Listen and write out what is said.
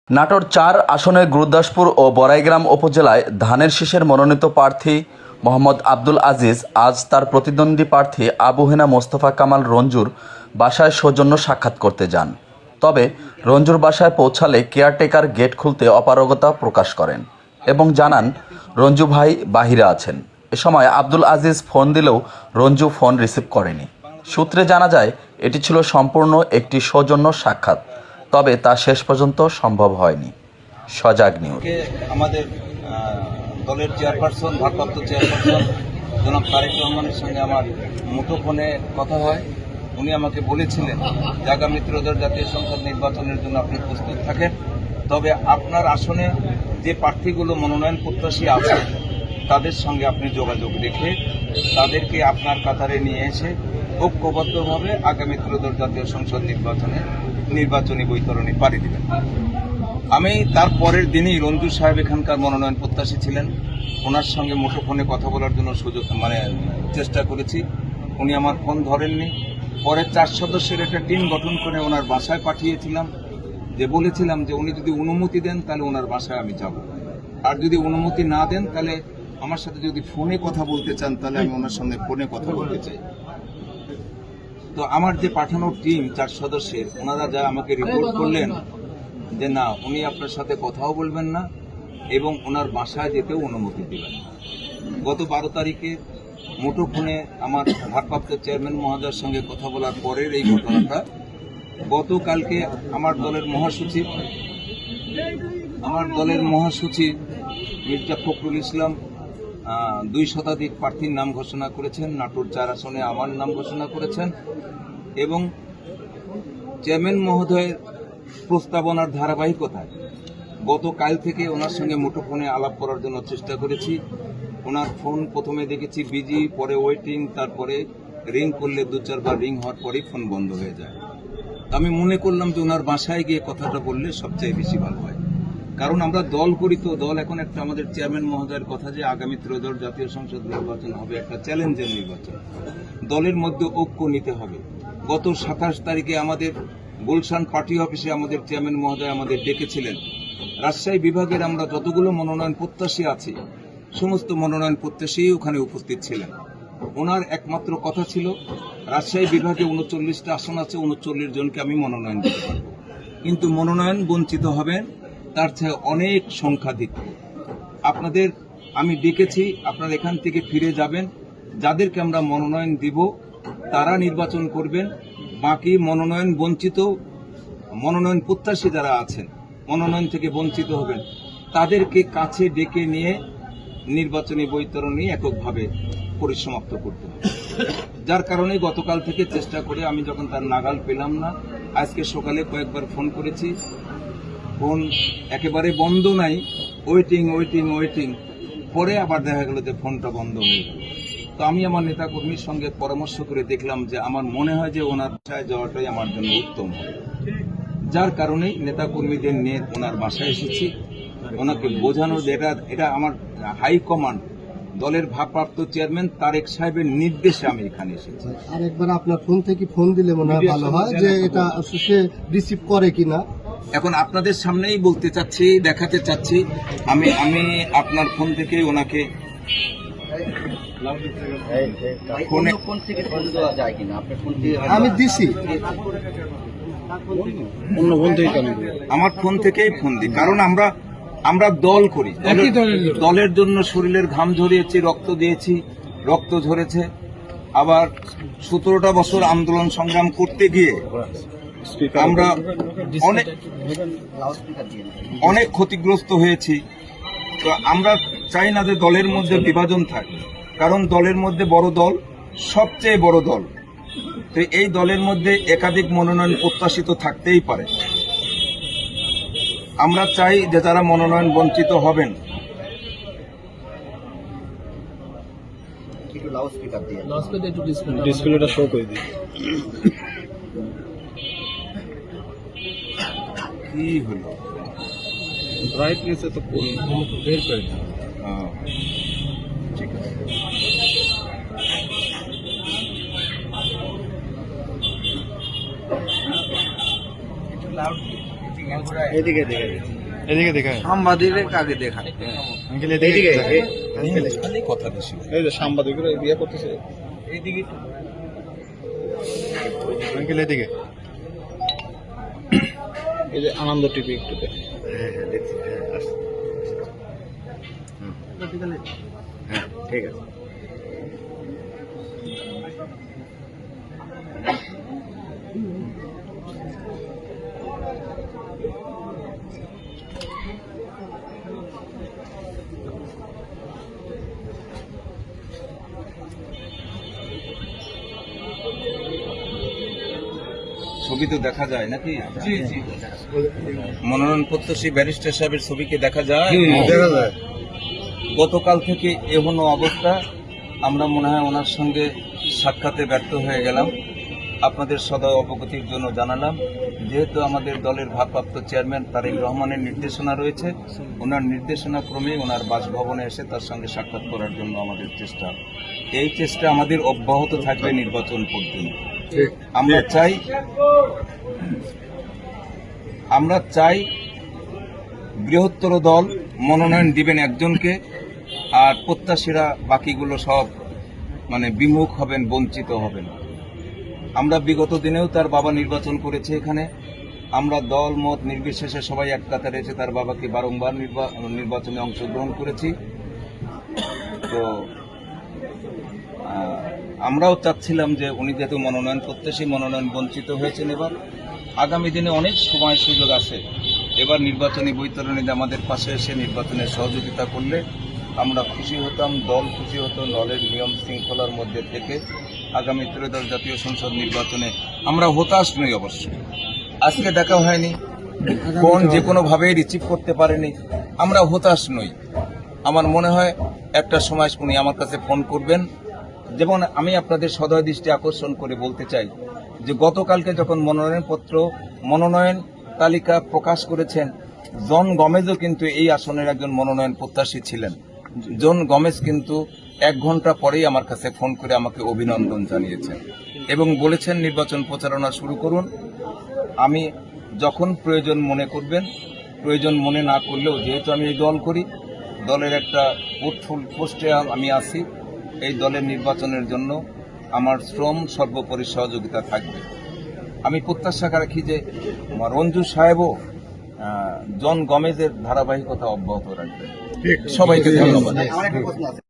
নাটোর ৪ আসনের গুরুদাসপুর ও বড়াইগ্রাম উপজেলায় ধানের শীষের মনোনীত প্রার্থী মোহাম্মদ আব্দুল আজিজ আজ তার প্রতিদ্বন্দ্বী প্রার্থী আবু হেনা মোস্তফা কামাল রঞ্জুর বাসায় সৌজন্য সাক্ষাৎ করতে যান। তবে রঞ্জুর বাসায় পৌঁছালে কেয়ারটেকার গেট খুলতে অপারগতা প্রকাশ করেন এবং জানান রঞ্জু ভাই বাহিরে আছেন। এ সময় আব্দুল আজিজ ফোন দিলেও রঞ্জু ফোন রিসিভ করেনি। সূত্রে জানা যায় এটি ছিল সম্পূর্ণ একটি সৌজন্য সাক্ষাৎ, তবে তা শেষ পর্যন্ত সম্ভব হয়নি। সজাগ নিউজ। আমাদের দলের চেয়ারপারসন, ভারপ্রাপ্ত চেয়ারপারসন জনাব তারেক রহমানের সঙ্গে আমার মুঠোফোনে কথা হয়। উনি আমাকে বলেছিলেন যে আগামী ত্রয়োদশ জাতীয় সংসদ নির্বাচনের জন্য আপনি প্রস্তুত থাকেন, তবে আপনার আসনে যে প্রার্থীগুলো মনোনয়ন প্রত্যাশী আছে তাদের সঙ্গে আপনি যোগাযোগ রেখে তাদেরকে আপনার কাতারে নিয়ে এসে ঐক্যবদ্ধভাবে আগামী ত্রয়োদশ জাতীয় সংসদ নির্বাচনী বৈতরণী পাড়ি দেবেন। আমি তার পরের দিনই রঞ্জু সাহেব এখানকার মনোনয়ন প্রত্যাশী ছিলেন, ওনার সঙ্গে মুঠোফোনে কথা বলার জন্য চেষ্টা করেছি। উনি আমার ফোন ধরেননি। পরে 4 সদস্যের একটা টিম গঠন করে ওনার বাসায় পাঠিয়েছিলাম, যে বলেছিলাম যে উনি যদি অনুমতি দেন তাহলে ওনার বাসায় আমি যাব, আর যদি অনুমতি না দেন তাহলে আমার সাথে যদি ফোনে কথা বলতে চান তাহলে আমি ওনার সঙ্গে ফোনে কথা বলতে চাই। তো আমার যে পাঠানোর টিম 4 সদস্যের, ওনারা যা আমাকে রিপোর্ট করলেন যে না, উনি আপনার সাথে কথাও বলবেন না এবং ওনার বাসায় যেতেও অনুমতি দেবেন। গত 12 তারিখে মুঠোফোনে আমার ভারপ্রাপ্ত চেয়ারম্যান মহোদয়ের সঙ্গে কথা বলার পরের এই ঘটনাটা। গতকালকে আমার দলের মহাসচিব মির্জা ফখরুল ইসলাম 2 শতাধিক প্রার্থীর নাম ঘোষণা করেছেন। নাটোর 4 আসনে আমার নাম ঘোষণা করেছেন এবং চেয়ারম্যান মহোদয়ের প্রস্তাবনার ধারাবাহিকতায় গতকাল থেকে ওনার সঙ্গে মুঠোফোনে আলাপ করার জন্য চেষ্টা করেছি। ওনার ফোন প্রথমে দেখেছি বিজি, পরে ওয়েটিং, তারপরে রিং করলে 2-4 বার রিং হওয়ার পরেই ফোন বন্ধ হয়ে যায়। আমি মনে করলাম যে ওনার বাসায় গিয়ে কথাটা বললে সবচেয়ে বেশি ভালো হয়, কারণ আমরা দল করি, তো দল এখন একটা আমাদের চেয়ারম্যান মহোদয়ের কথা যে আগামী ত্রয়োদশ জাতীয় সংসদ নির্বাচন হবে একটা চ্যালেঞ্জের নির্বাচন, দলের মধ্যে ঐক্য নিতে হবে। গত 27 তারিখে আমাদের গুলশান পার্টি অফিসে আমাদের চেয়ারম্যান মহোদয় আমাদের ডেকেছিলেন। রাজশাহী বিভাগের আমরা যতগুলো মনোনয়ন প্রত্যাশী আছি সমস্ত মনোনয়ন প্রত্যাশী ওখানে উপস্থিত ছিলেন। ওনার একমাত্র কথা ছিল রাজশাহী বিভাগে 39টা আসন আছে, 39 জনকে আমি মনোনয়ন দিতে পারব, কিন্তু মনোনয়ন বঞ্চিত হবেন তার চেয়ে অনেক সংখ্যাধিক। আপনাদের আমি ডেকেছি, আপনারা এখান থেকে ফিরে যাবেন, যাদেরকে আমরা মনোনয়ন দিব তারা নির্বাচন করবেন, বাকি মনোনয়ন প্রত্যাশী যারা আছেন, মনোনয়ন থেকে বঞ্চিত হবেন, তাদেরকে কাছে ডেকে নিয়ে নির্বাচনী বৈতরণী এককভাবে পরিসমাপ্ত করতে হবে। যার কারণে গতকাল থেকে চেষ্টা করে আমি যখন তার নাগাল পেলাম না, আজকে সকালে কয়েকবার ফোন করেছি, ফোন একেবারে বন্ধ নাই, ওয়েটিং, পরে আবার দেখা গেল যে ফোনটা বন্ধ হয়ে গেল। তো আমি আমার নেতাকর্মীর সঙ্গে পরামর্শ করে দেখলাম যে আমার মনে হয় যে ওনার বাসায় যাওয়াটাই আমার জন্য উত্তম হবে। যার কারণেই নেতাকর্মীদের নিয়ে ওনার বাসায় এসেছি, ওনাকে বোঝানোর যে এটা আমার হাইকমান্ড, দলের ভারপ্রাপ্ত চেয়ারম্যান তারেক সাহেবের নির্দেশে আমি এখানে এসেছি। আরেকবার আপনার ফোন থেকে ফোন দিলে মনে হয় ভালো হয়, যে এটা সে রিসিভ করে কিনা। এখন আপনাদের সামনেই বলতে চাচ্ছি, দেখাতে চাচ্ছি, আমি আপনার ফোন থেকে ওনাকে আমি দিছি, আমার ফোন থেকেই ফোন দিই, কারণ আমরা দল করি, দলের জন্য শরীরের ঘাম ঝরিয়েছি, রক্ত দিয়েছি, রক্ত ঝরেছে। আবার 17টা বছর আন্দোলন সংগ্রাম করতে গিয়ে আমরা অনেক ক্ষতিগ্রস্ত হয়েছি। তো আমরা চাই না যে দলের মধ্যে বিভাজন থাকে, কারণ দলের মধ্যে বড় দল, সবচেয়ে বড় দল, তো এই দলের মধ্যে একাধিক মনোনয়ন প্রত্যাশী তো থাকতেই পারে। আমরা চাই যে যারা মনোনয়ন বঞ্চিত হবেন, ডিসপ্লেটা শো করে দিই। কি হলো ব্রাইটনেসে তো বের করে দিই। ঠিক আছে, একটু লাউড এদিকে এদিকে দেখা সাংবাদিক আগে দেখায় আঙ্কেল এদিকে কথা বেশি এই যে সাংবাদিকরা বিয়ে করতেছে এইদিকে আঙ্কেল এদিকে এই যে আনন্দ টিভি একটু দেখি দেখছি ঠিক আছে ছবি তো দেখা যায় নাকি? জি জি, মনোনয়ন প্রত্যাশী ব্যারিস্টার সাহেবের ছবিকে দেখা যায়। দেখা যায় গতকাল থেকে এখনো অবস্থা, আমরা মনে হয় ওনার সঙ্গে সাক্ষাতে ব্যর্থ হয়ে গেলাম। আপনাদের সদয় অবগতির জন্য জানালাম, যেহেতু আমাদের দলের ভারপ্রাপ্ত চেয়ারম্যান তারেক রহমানের নির্দেশনা রয়েছে, ওনার নির্দেশনা ক্রমে ওনার বাসভবনে এসে তার সঙ্গে সাক্ষাৎ করার জন্য আমাদের চেষ্টা, এই চেষ্টা আমাদের অব্যাহত থাকবে নির্বাচন পর্যন্ত। আমরা চাই বৃহত্তর দল মনোনয়ন দিবেন একজনকে, আর প্রত্যাশীরা বাকিগুলো সব বিমুখ হবেন, বঞ্চিত হবেন। আমরা বিগত দিনেও তার বাবা নির্বাচন করেছে এখানে, আমরা দল মত নির্বিশেষে সবাই এক কাতারে এসে তার বাবাকে বারংবার নির্বাচনে অংশগ্রহণ করেছি। তো আমরাও চাচ্ছিলাম যে উনি যেহেতু মনোনয়ন প্রত্যাশী, মনোনয়ন বঞ্চিত হয়েছেন, এবার আগামী দিনে অনেক সময় সুযোগ আছে, এবার নির্বাচনী বৈতরণীতে আমাদের পাশে এসে নির্বাচনে সহযোগিতা করলে আমরা খুশি হতাম, দল খুশি হতো। দলের নিয়ম শৃঙ্খলার মধ্যে থেকে আগামী ত্রয়োদশ জাতীয় সংসদ নির্বাচনে আমরা হতাশ নই। অবশ্য আজকে দেখা হয়নি, ফোন যে কোনোভাবেই রিসিভ করতে পারেনি, আমরা হতাশ নই। আমার মনে হয় একটা সময় উনি আমার কাছে ফোন করবেন। যেমন আমি আপনাদের সদয় দৃষ্টি আকর্ষণ করে বলতে চাই যে গতকালকে যখন মনোনয়ন তালিকা প্রকাশ করেছেন, জন গমেজও কিন্তু এই আসনের একজন মনোনয়ন প্রত্যাশী ছিলেন। জন গমেজ কিন্তু 1 ঘন্টা পরেই আমার কাছে ফোন করে আমাকে অভিনন্দন জানিয়েছেন এবং বলেছেন নির্বাচন প্রচারণা শুরু করুন। আমি যখন প্রয়োজন মনে করবেন, প্রয়োজন মনে না করলেও যেহেতু আমি এই দল করি, দলের একটা পোস্টে আমি আছি, এই দলের নির্বাচনের জন্য আমার শ্রম সর্বোপরি সহযোগিতা থাকবে। আমি প্রত্যাশা রাখি যে রঞ্জু সাহেবও জন গমেজের ধারাবাহিকতা অব্যাহত রাখবে। সবাইকে ধন্যবাদ।